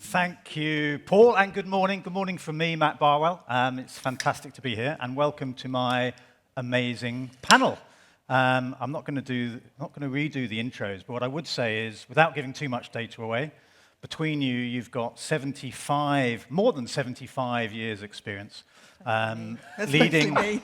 Thank you, Paul, and good morning. Good morning from me, Matt Barwell. It's fantastic to be here, and welcome to my amazing panel. I'm not going to redo the intros, but what I would say is, without giving too much data away, between you, you've got more than 75 years experience, leading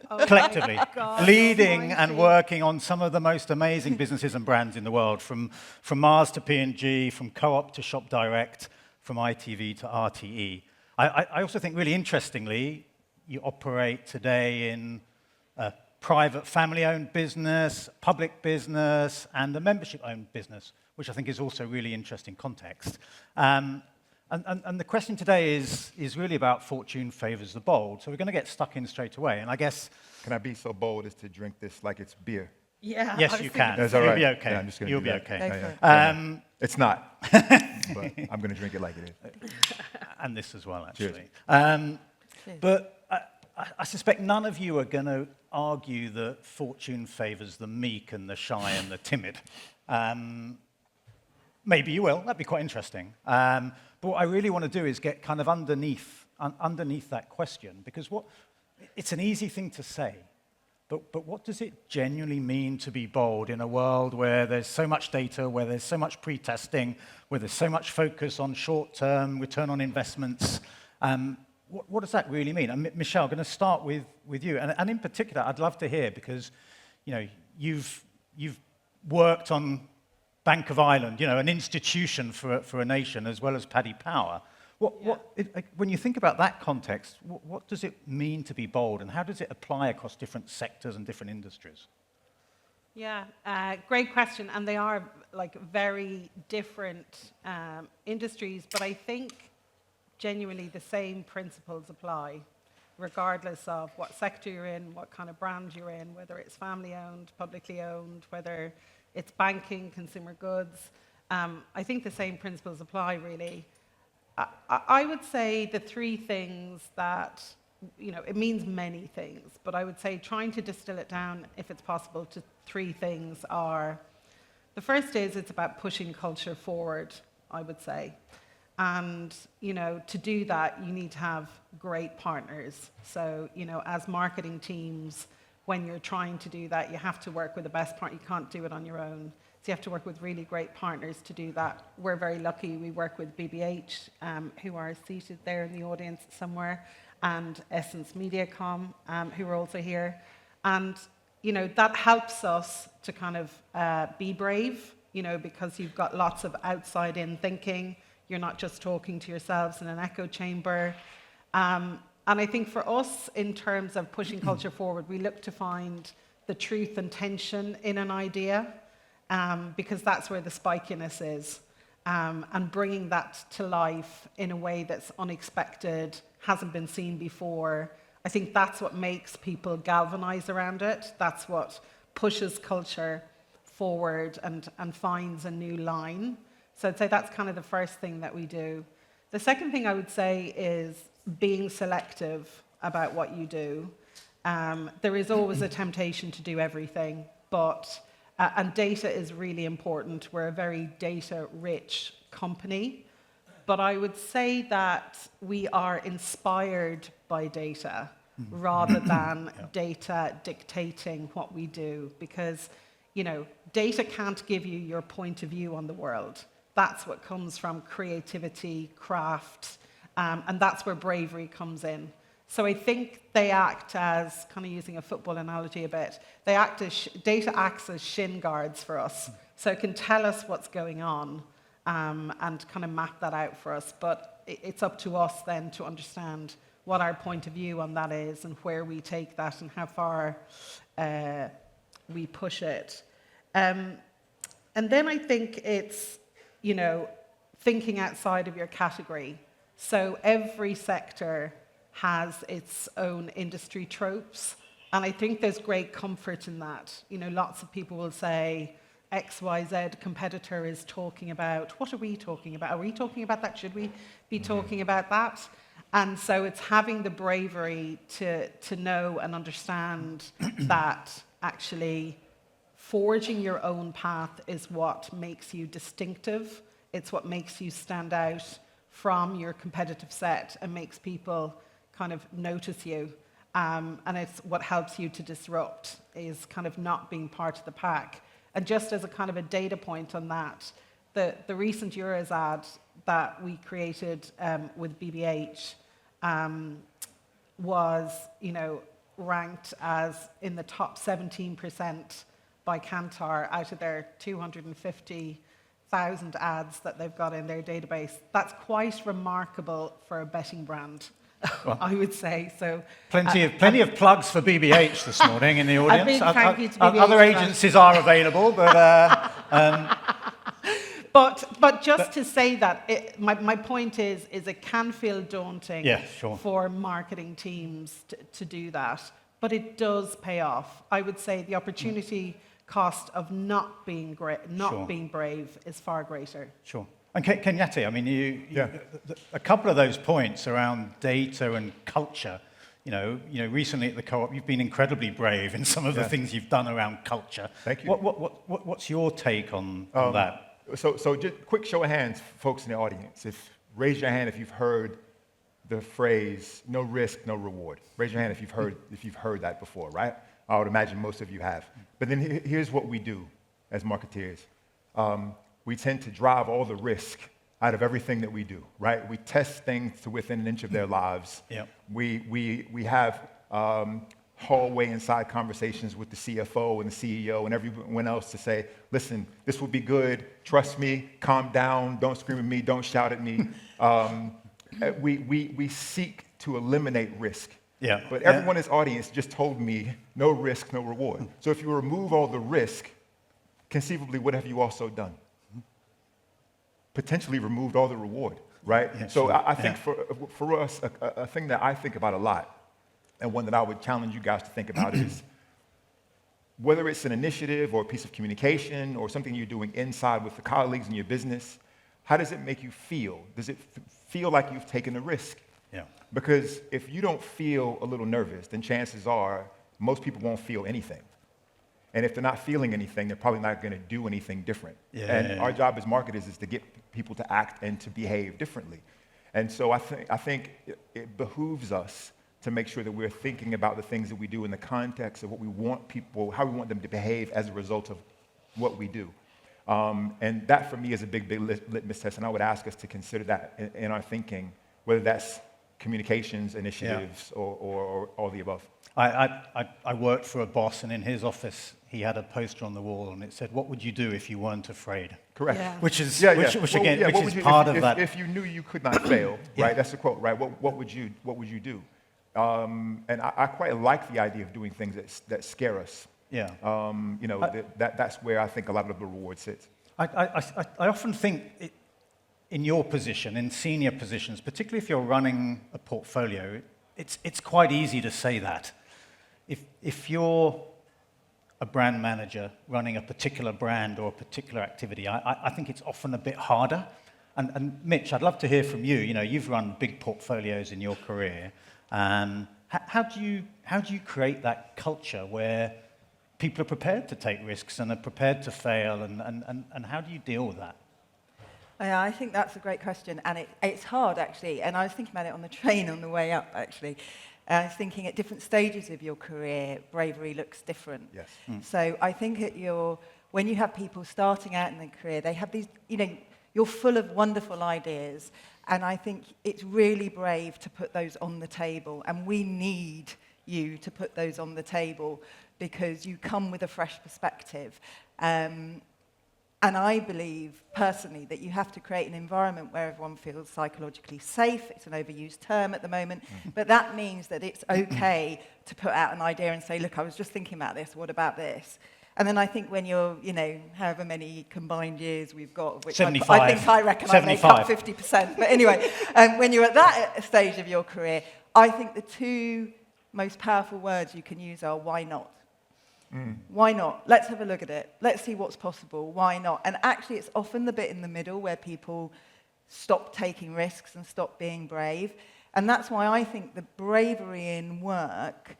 collectively, leading and working on some of the most amazing businesses and brands in the world, from Mars to P&G, from Co-op to Shop Direct, from ITV to RTE. I also think, really interestingly, you operate today in a private family-owned business, public business, and a membership-owned business, which I think is also really interesting context. And the question today is really about Fortune Favours The Bold. So we're going to get stuck in straight away. And I guess... Can I be so bold as to drink this like it's beer? Yeah. Yes, you can. That's all right. You'll be okay. Yeah, I'm just gonna You'll do be that. okay. Yeah. It's not, but I'm going to drink it like it is. And this as well, actually. Cheers. But I suspect none of you are going to argue that Fortune favours the meek and the shy and the timid. Maybe you will. That'd be quite interesting. But what I really want to do is get kind of underneath that question, because it's an easy thing to say, but what does it genuinely mean to be bold in a world where there's so much data, where there's so much pre-testing, where there's so much focus on short-term return on investments? What does that really mean? And Michelle, I'm going to start with you, and in particular, I'd love to hear, because you've worked on Bank of Ireland, an institution for a nation, as well as Paddy Power. When you think about that context, what does it mean to be bold, and how does it apply across different sectors and different industries? Yeah, great question. And they are very different industries, but I think genuinely the same principles apply, regardless of what sector you're in, what kind of brand you're in, whether it's family-owned, publicly owned, whether it's banking, consumer goods. I think the same principles apply, really. I would say the three things that, it means many things, but I would say trying to distill it down, if it's possible, to three things are, the first is it's about pushing culture forward, I would say. And, to do that, you need to have great partners. So, as marketing teams, when you're trying to do that, you have to work with the best partner. You can't do it on your own. So you have to work with really great partners to do that. We're very lucky. We work with BBH, who are seated there in the audience somewhere, and Essence Mediacom, who are also here. And, that helps us to kind of be brave, because you've got lots of outside-in thinking. You're not just talking to yourselves in an echo chamber. And I think for us, in terms of pushing culture forward, we look to find the truth and tension in an idea, because that's where the spikiness is. And bringing that to life in a way that's unexpected, hasn't been seen before, I think that's what makes people galvanize around it. That's what pushes culture forward and finds a new line. So I'd say that's kind of the first thing that we do. The second thing I would say is being selective about what you do. There is always a temptation to do everything, and data is really important. We're a very data-rich company, but I would say that we are inspired by data rather than data dictating what we do, because, data can't give you your point of view on the world. That's what comes from creativity, craft, and that's where bravery comes in. So I think they act as, kind of using a football analogy a bit, data acts as shin guards for us. So it can tell us what's going on and kind of map that out for us. But it's up to us then to understand what our point of view on that is and where we take that and how far we push it. And then I think it's, thinking outside of your category. So every sector has its own industry tropes, and I think there's great comfort in that. Lots of people will say, XYZ competitor is talking about, what are we talking about? Are we talking about that? Should we be talking about that? And so it's having the bravery to know and understand that actually forging your own path is what makes you distinctive. It's what makes you stand out from your competitive set and makes people kind of notice you. And it's what helps you to disrupt is kind of not being part of the pack. And just as a kind of a data point on that, the recent Euros ad that we created with BBH was, ranked as in the top 17% by Kantar out of their 250,000 ads that they've got in their database. That's quite remarkable for a betting brand, well, I would say. So plenty of plugs for BBH this morning in the audience. A big thank you to BBH other agencies are available, but But just to say that, my point is it can feel daunting for marketing teams to do that, but it does pay off. I would say the opportunity cost of not being being brave is far greater. Sure. And Kenyatte, I mean, a couple of those points around data and culture. Recently at the Co-op, you've been incredibly brave in some of the things you've done around culture. Thank you. What's your take on that? So just quick show of hands, folks in the audience. Raise your hand if you've heard the phrase "no risk, no reward." Raise your hand if you've heard that before, right? I would imagine most of you have. But then here's what we do as marketeers. We tend to drive all the risk out of everything that we do, right? We test things to within an inch of their lives. Yep. We have hallway inside conversations with the CFO and the CEO and everyone else to say, listen, this will be good, trust me, calm down, don't scream at me, don't shout at me. We seek to eliminate risk. Yeah. But everyone in this audience just told me, no risk, no reward. So if you remove all the risk, conceivably, what have you also done? Potentially removed all the reward, right? Yeah, so sure. I think for us, a thing that I think about a lot, and one that I would challenge you guys to think about is whether it's an initiative or a piece of communication or something you're doing inside with the colleagues in your business, how does it make you feel? Does it feel like you've taken a risk? Yeah. Because if you don't feel a little nervous, then chances are most people won't feel anything. And if they're not feeling anything, they're probably not going to do anything different. Our job as marketers is to get people to act and to behave differently. And so I think it behooves us to make sure that we're thinking about the things that we do in the context of what we want people, how we want them to behave as a result of what we do. And that, for me, is a big litmus test, and I would ask us to consider that in our thinking, whether that's communications, initiatives, or all the above. I worked for a boss, and in his office, he had a poster on the wall, and it said, "What would you do if you weren't afraid?" Correct. Yeah. Which is part of that. If you knew you could not fail, right? That's the quote, right? What would you do? And I quite like the idea of doing things that scare us. Yeah. That's where I think a lot of the reward sits. I often think in your position, in senior positions, particularly if you're running a portfolio, it's quite easy to say that. If you're a brand manager running a particular brand or a particular activity, I think it's often a bit harder. And Mitch, I'd love to hear from you. You've run big portfolios in your career. How do you create that culture where people are prepared to take risks and are prepared to fail, and how do you deal with that? I think that's a great question, and it's hard, actually. And I was thinking about it on the train on the way up, actually. I was thinking at different stages of your career, bravery looks different. Yes. So I think when you have people starting out in their career, they have these, you're full of wonderful ideas, and I think it's really brave to put those on the table, and we need you to put those on the table because you come with a fresh perspective. And I believe, personally, that you have to create an environment where everyone feels psychologically safe. It's an overused term at the moment, but that means that it's okay to put out an idea and say, look, I was just thinking about this, what about this? And then I think when you're, however many combined years we've got, which 75. I think I reckon I make up 50%. But anyway, when you're at that stage of your career, I think the two most powerful words you can use are, why not? Why not? Let's have a look at it. Let's see what's possible. Why not? And actually, it's often the bit in the middle where people stop taking risks and stop being brave. And that's why I think the bravery in work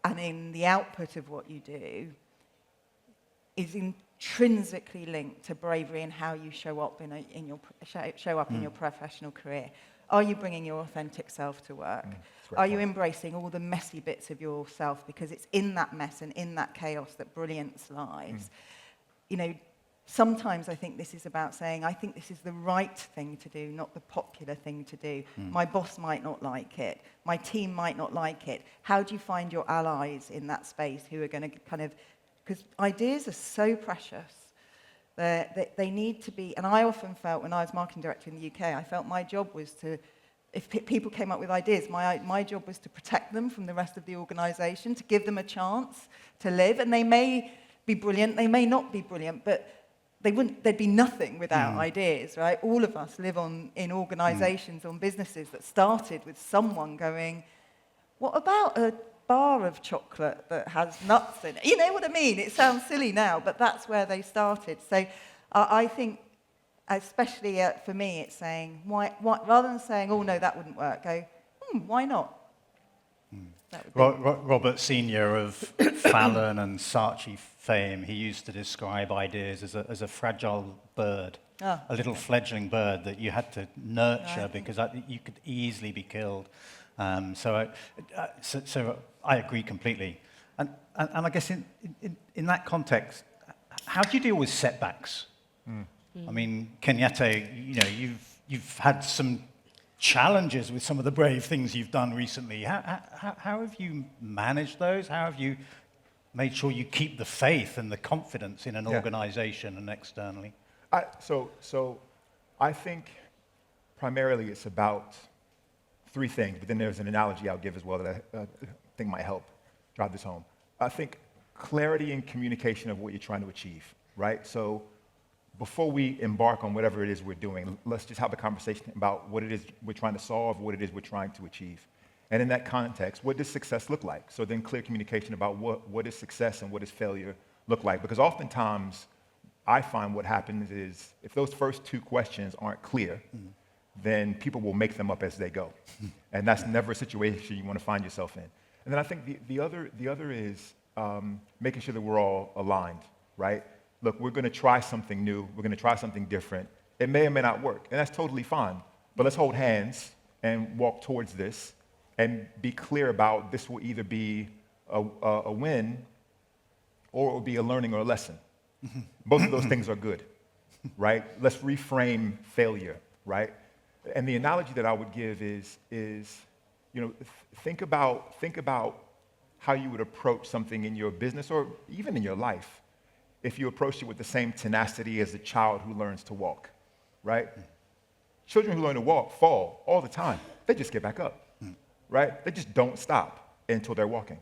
and in the output of what you do is intrinsically linked to bravery and how you show up in your professional career. Are you bringing your authentic self to work? Are you embracing all the messy bits of yourself? Because it's in that mess and in that chaos that brilliance lies. You know, sometimes I think this is about saying, I think this is the right thing to do, not the popular thing to do. My boss might not like it. My team might not like it. How do you find your allies in that space who are going to kind of, because ideas are so precious. They need to be, and I often felt when I was marketing director in the UK, I felt my job was to, if people came up with ideas, my job was to protect them from the rest of the organisation, to give them a chance to live. And they may be brilliant, they may not be brilliant, but there'd be nothing without ideas, right? All of us live in organisations, on businesses that started with someone going, what about a bar of chocolate that has nuts in it? You know what I mean? It sounds silly now, but that's where they started. So I think, especially for me, it's saying, why, rather than saying, oh no, that wouldn't work, go, why not? Robert Senior of Fallon and Saatchi fame, he used to describe ideas as a fragile bird, a little fledgling bird that you had to nurture because you could easily be killed. So I agree completely. And I guess in that context, how do you deal with setbacks? I mean, Kenyatte, you know, you've had some challenges with some of the brave things you've done recently. How have you managed those? How have you made sure you keep the faith and the confidence in an organization and externally? So I think primarily it's about three things, but then there's an analogy I'll give as well that I think might help drive this home. I think clarity and communication of what you're trying to achieve, right? So before we embark on whatever it is we're doing, let's just have a conversation about what it is we're trying to solve, what it is we're trying to achieve. And in that context, what does success look like? So then clear communication about what is success and what does failure look like. Because oftentimes, I find what happens is if those first two questions aren't clear, then people will make them up as they go. And that's never a situation you want to find yourself in. And then I think the other is making sure that we're all aligned, right? Look, we're going to try something new. We're going to try something different. It may or may not work, and that's totally fine. But let's hold hands and walk towards this and be clear about this will either be a win or it will be a learning or a lesson. Both of those things are good, right? Let's reframe failure, right? And the analogy that I would give is you know, think about how you would approach something in your business or even in your life if you approached it with the same tenacity as a child who learns to walk, right? Children who learn to walk fall all the time. They just get back up, right? They just don't stop until they're walking,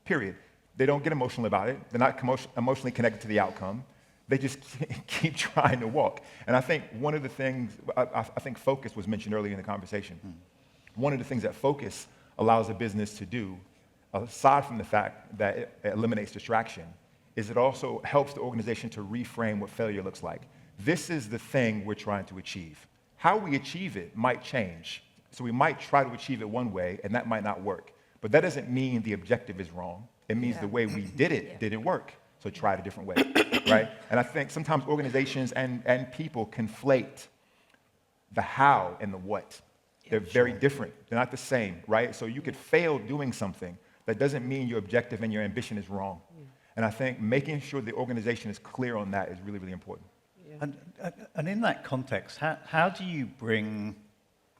period. They don't get emotional about it. They're not emotionally connected to the outcome. They just keep trying to walk. And I think one of the things, I think focus was mentioned earlier in the conversation. One of the things that focus allows a business to do, aside from the fact that it eliminates distraction, is it also helps the organization to reframe what failure looks like. This is the thing we're trying to achieve. How we achieve it might change. So we might try to achieve it one way, and that might not work. But that doesn't mean the objective is wrong. It means the way we did it didn't work. So try it a different way, right? And I think sometimes organizations and people conflate the how and the what. They're very different. They're not the same, right? So you could fail doing something. That doesn't mean your objective and your ambition is wrong. And I think making sure the organization is clear on that is really, really important. And in that context, how do you bring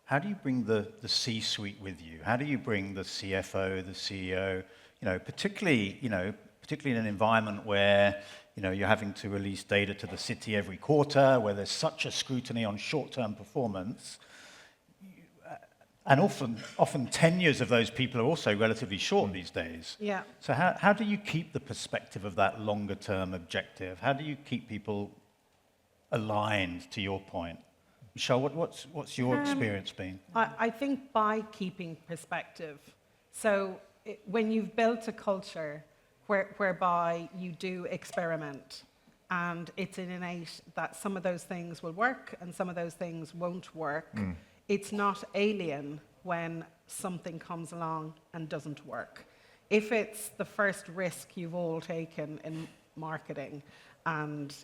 the C-suite with you? How do you bring the CFO, the CEO? Particularly in an environment where you're having to release data to the city every quarter, where there's such a scrutiny on short-term performance, and often tenures of those people are also relatively short these days. Yeah. So how do you keep the perspective of that longer-term objective? How do you keep people aligned, to your point? Michelle, what's your experience been? I think by keeping perspective. So when you've built a culture whereby you do experiment, and it's innate that some of those things will work and some of those things won't work, it's not alien when something comes along and doesn't work. If it's the first risk you've all taken in marketing, and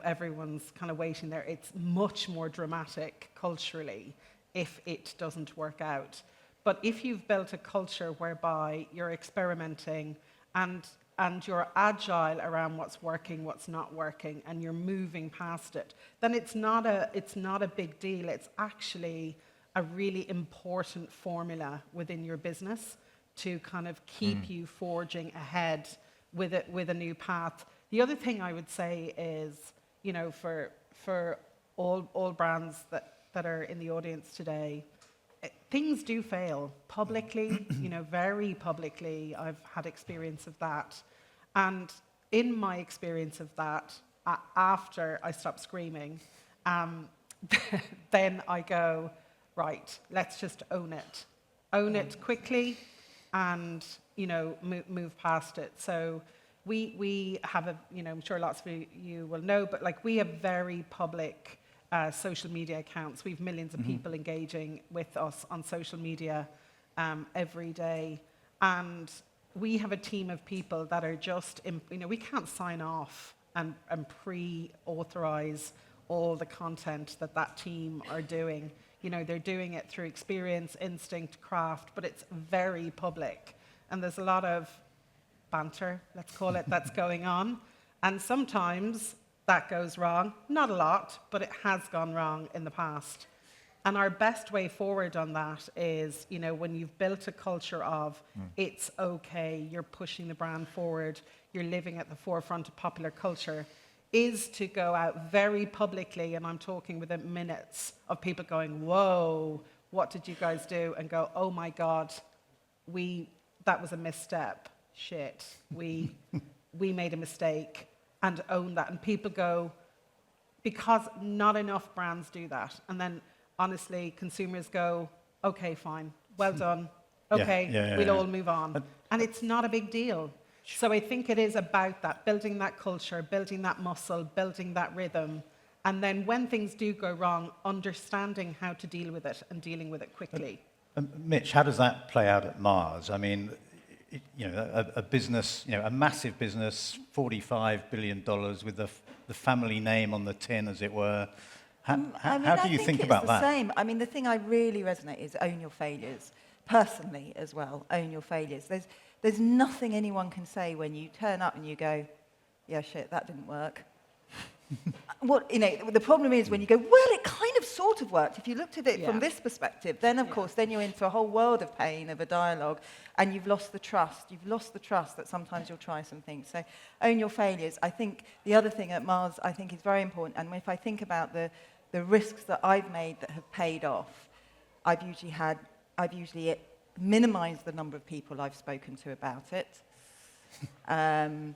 everyone's kind of waiting there. It's much more dramatic culturally if it doesn't work out. But if you've built a culture whereby you're experimenting and you're agile around what's working, what's not working, and you're moving past it, then it's not a big deal. It's actually a really important formula within your business to kind of keep you forging ahead with a new path. The other thing I would say is, for all brands that are in the audience today, things do fail publicly, very publicly. I've had experience of that. And in my experience of that, after I stop screaming, then I go, right, let's just own it. Own it quickly and, move past it. So we have I'm sure lots of you will know, but we have very public social media accounts. We have millions of people engaging with us on social media every day. And we have a team of people that are just, we can't sign off and pre-authorize all the content that team are doing. They're doing it through experience, instinct, craft, but it's very public. And there's a lot of banter, let's call it, that's going on. And sometimes that goes wrong. Not a lot, but it has gone wrong in the past. And our best way forward on that is, when you've built a culture of it's okay, you're pushing the brand forward, you're living at the forefront of popular culture, is to go out very publicly, and I'm talking within minutes of people going, whoa, what did you guys do? And go, oh my God, that was a misstep. Shit, we made a mistake, and own that. And people go, because not enough brands do that. And then honestly, consumers go, okay, fine, well done. Okay, we'll all move on. And it's not a big deal. So I think it is about that, building that culture, building that muscle, building that rhythm. And then when things do go wrong, understanding how to deal with it and dealing with it quickly. Mitch, how does that play out at Mars? I mean, a business, a massive business, $45 billion with the family name on the tin, as it were. How do you think about that? Same. I mean, the thing I really resonate is own your failures. Personally as well, own your failures. There's nothing anyone can say when you turn up and you go, yeah, shit, that didn't work. The problem is when you go, well, it kind of sort of worked. If you looked at it from this perspective, then of course, then you're into a whole world of pain, of a dialogue, and you've lost the trust. You've lost the trust that sometimes you'll try some things. So own your failures. I think the other thing at Mars, I think is very important. And if I think about the risks that I've made that have paid off, I've usually minimized the number of people I've spoken to about it, and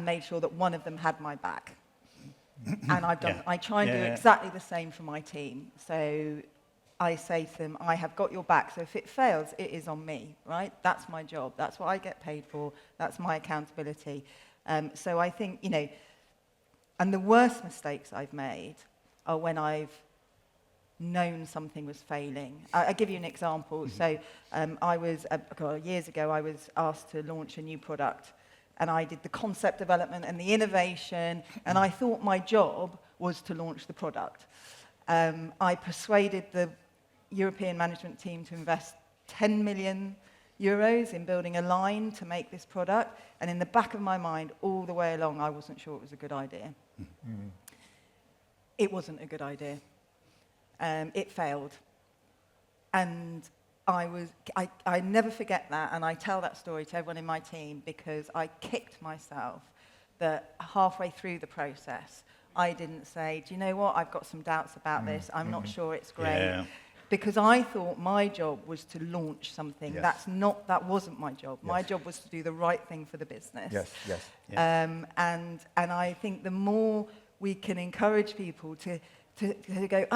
made sure that one of them had my back. And I try and do exactly the same for my team. So I say to them, I have got your back. So if it fails, it is on me, right? That's my job. That's what I get paid for. That's my accountability. So I think, and the worst mistakes I've made are when I've known something was failing. I'll give you an example. So years ago, I was asked to launch a new product. And I did the concept development and the innovation, and I thought my job was to launch the product. I persuaded the European management team to invest 10 million euros in building a line to make this product, and in the back of my mind, all the way along, I wasn't sure it was a good idea. It wasn't a good idea. It failed. And I never forget that, and I tell that story to everyone in my team because I kicked myself that halfway through the process, I didn't say, do you know what, I've got some doubts about this, I'm not sure it's great. Yeah. Because I thought my job was to launch something. Yes. That wasn't my job. Yes. My job was to do the right thing for the business. Yes. And I think the more we can encourage people to go,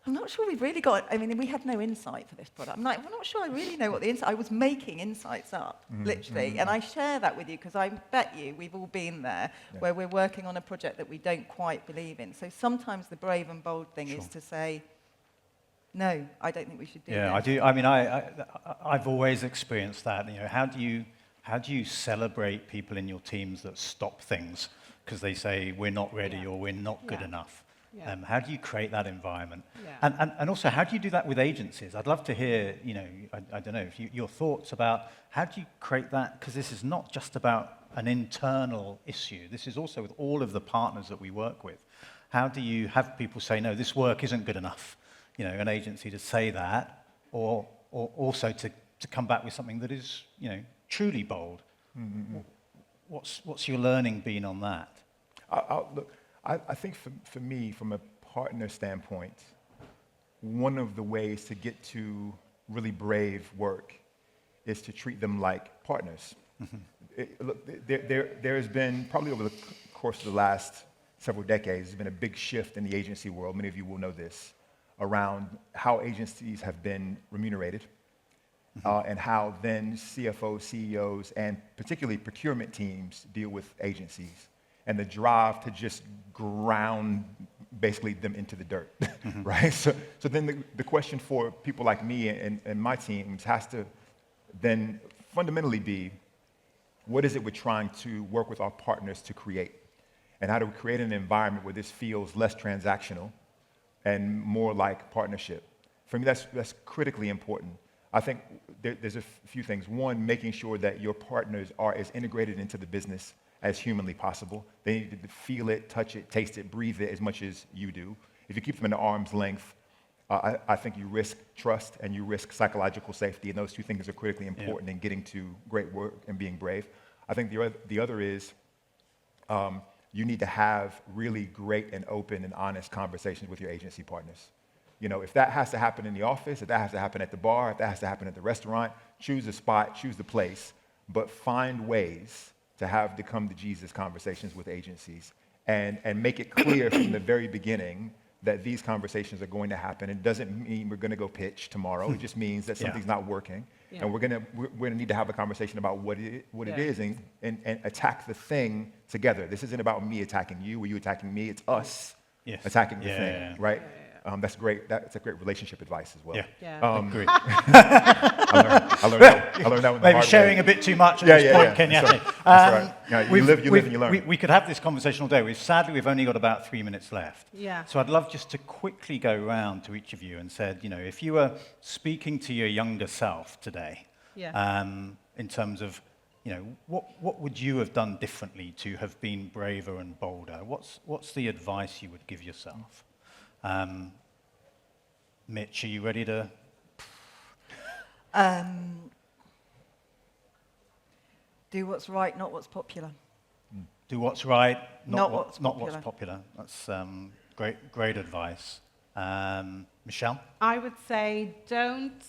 I'm not sure we've really got, we had no insight for this product. I'm not sure I really know what the insight, I was making insights up, literally. And I share that with you because I bet you we've all been there where we're working on a project that we don't quite believe in. So sometimes the brave and bold thing is to say, no, I don't think we should do that. Yeah, I do. I've always experienced that. How do you how do you celebrate people in your teams that stop things because they say we're not ready or we're not good enough? Yeah. How do you create that environment? Yeah. And also, how do you do that with agencies? I'd love to hear, I don't know, your thoughts about how do you create that? Because this is not just about an internal issue. This is also with all of the partners that we work with. How do you have people say, no, this work isn't good enough? An agency to say that, or also to come back with something that is, truly bold. Mm-hmm. What's your learning been on that? I think for me, from a partner standpoint, one of the ways to get to really brave work is to treat them like partners. Mm-hmm. There has been, probably over the course of the last several decades, there's been a big shift in the agency world, many of you will know this, around how agencies have been remunerated, and how then CFOs, CEOs, and particularly procurement teams deal with agencies, and the drive to just ground basically them into the dirt, mm-hmm. right? So then the question for people like me and my teams has to then fundamentally be, what is it we're trying to work with our partners to create? And how do we create an environment where this feels less transactional and more like partnership? For me, that's critically important. I think there's a few things. One, making sure that your partners are as integrated into the business as humanly possible. They need to feel it, touch it, taste it, breathe it as much as you do. If you keep them at arm's length, I think you risk trust and you risk psychological safety, and those two things are critically important in getting to great work and being brave. I think the other is you need to have really great and open and honest conversations with your agency partners. If that has to happen in the office, if that has to happen at the bar, if that has to happen at the restaurant, choose a spot, choose the place, but find ways to have the come to Jesus conversations with agencies and make it clear from the very beginning that these conversations are going to happen. It doesn't mean we're going to go pitch tomorrow. It just means that something's not working. Yeah. And we're going to need to have a conversation about what it is and attack the thing together. This isn't about me attacking you or you attacking me. It's us attacking the thing, right? That's great. That's a great relationship advice as well. Agree. I learned that one. Maybe sharing a bit too much at this point, Kenyatte. That's right. You live and you learn. We could have this conversation all day. Sadly, we've only got about 3 minutes left. Yeah. So I'd love just to quickly go around to each of you and said, if you were speaking to your younger self today, in terms of, what would you have done differently to have been braver and bolder? What's the advice you would give yourself? Mitch, are you ready to? Do what's right, not what's popular. Do what's right, not what's popular. That's great advice. Michelle? I would say don't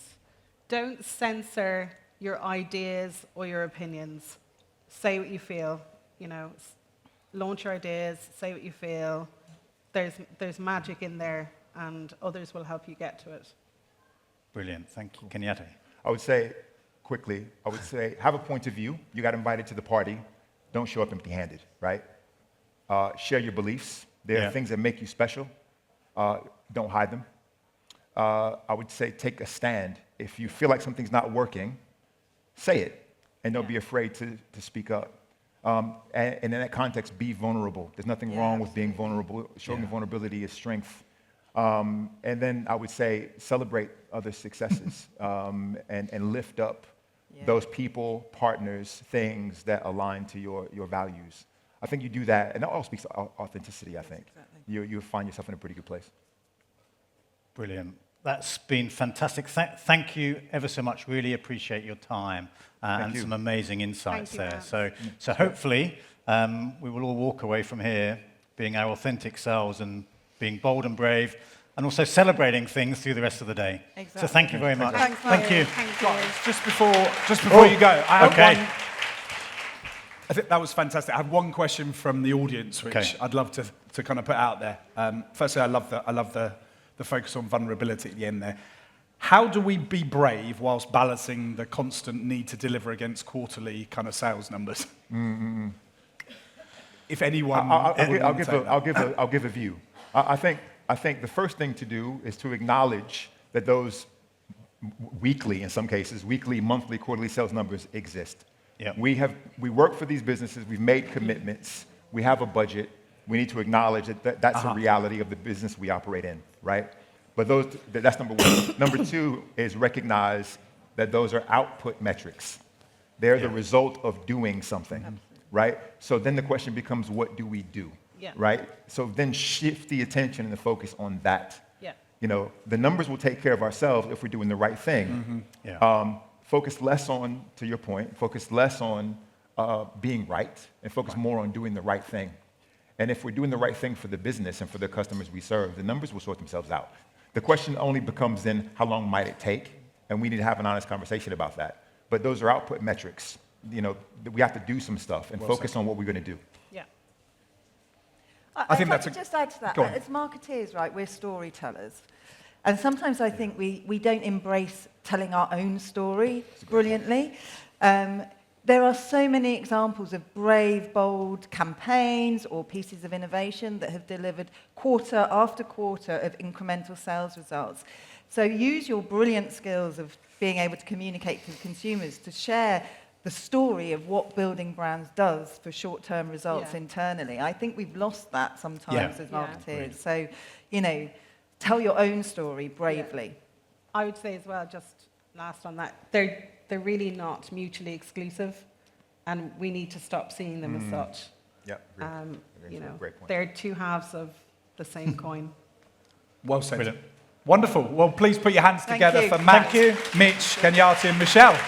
censor your ideas or your opinions. Say what you feel. Launch your ideas. Say what you feel. There's magic in there, and others will help you get to it. Brilliant. Thank you. Kenyatte? I would say, quickly, have a point of view. You got invited to the party. Don't show up empty-handed, right? Share your beliefs. There are things that make you special. Don't hide them. I would say take a stand. If you feel like something's not working, say it, and don't be afraid to speak up. And in that context, be vulnerable. There's nothing wrong with being vulnerable. Showing vulnerability is strength. And then I would say celebrate other successes and lift up those people, partners, things that align to your values. I think you do that, and that all speaks to authenticity, I think. Exactly. You find yourself in a pretty good place. Brilliant. That's been fantastic. Thank you ever so much. Really appreciate your time and some amazing insights there. So hopefully we will all walk away from here being our authentic selves and being bold and brave and also celebrating things through the rest of the day. Exactly. So thank you very much. Thank you. Just before you go, I have one. I think that was fantastic. I have one question from the audience, which I'd love to kind of put out there. Firstly, I love the focus on vulnerability at the end there. How do we be brave whilst balancing the constant need to deliver against quarterly kind of sales numbers? Mm-hmm. If anyone, I'll give a view. I think the first thing to do is to acknowledge that those weekly, in some cases, monthly, quarterly sales numbers exist. Yeah. We work for these businesses. We've made commitments. We have a budget. We need to acknowledge that that's a reality of the business we operate in, right? But that's number one. Number two is recognize that those are output metrics. They're the result of doing something, right? So then the question becomes, what do we do, right? So then shift the attention and the focus on that. Yeah. You know, the numbers will take care of ourselves if we're doing the right thing. Focus less on, to your point, focus less on being right and focus more on doing the right thing. And if we're doing the right thing for the business and for the customers we serve, the numbers will sort themselves out. The question only becomes then, how long might it take? And we need to have an honest conversation about that. But those are output metrics. You know, we have to do some stuff and focus on what we're going to do. Yeah. I think that's just add to that. Go on. As marketeers, right, we're storytellers. And sometimes I think we don't embrace telling our own story brilliantly. There are so many examples of brave, bold campaigns or pieces of innovation that have delivered quarter after quarter of incremental sales results. So use your brilliant skills of being able to communicate to consumers to share the story of what building brands does for short-term results internally. I think we've lost that sometimes as marketeers. So, you know, tell your own story bravely. I would say as well, just last on that, they're really not mutually exclusive, and we need to stop seeing them as such. Yeah, You know, great point. they're two halves of the same coin. Well said. Brilliant. Wonderful. Well, please put your hands Thank together you. for Matt, Thank you. Mitch, Kenyatta, and Michelle.